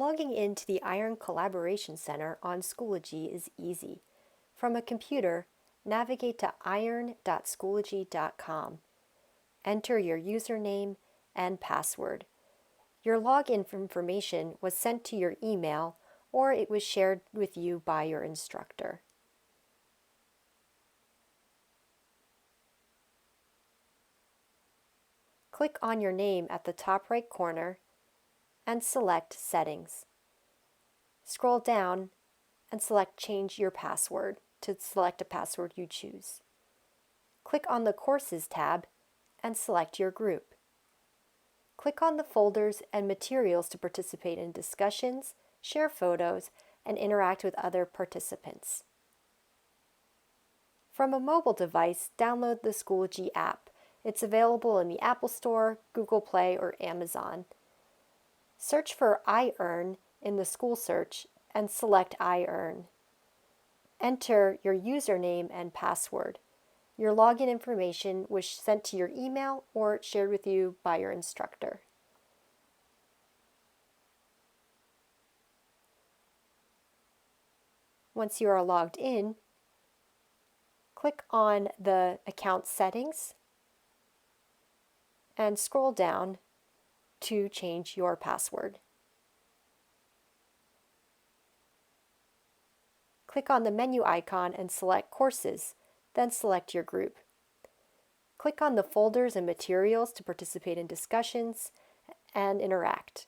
Logging into the Iron Collaboration Center on Schoology is easy. From a computer, navigate to iron.schoology.com. Enter your username and password. Your login information was sent to your email or it was shared with you by your instructor. Click on your name at the top right corner and select Settings. Scroll down and select Change Your Password to select a password you choose. Click on the Courses tab and select your group. Click on the folders and materials to participate in discussions, share photos, and interact with other participants. From a mobile device, download the Schoology app. It's available in the Apple Store, Google Play, or Amazon. Search for iEarn in the school search and select iEarn. Enter your username and password. Your login information was sent to your email or shared with you by your instructor. Once you are logged in, click on the account settings and scroll down to change your password. Click on the menu icon and select Courses, then select your group. Click on the folders and materials to participate in discussions and interact.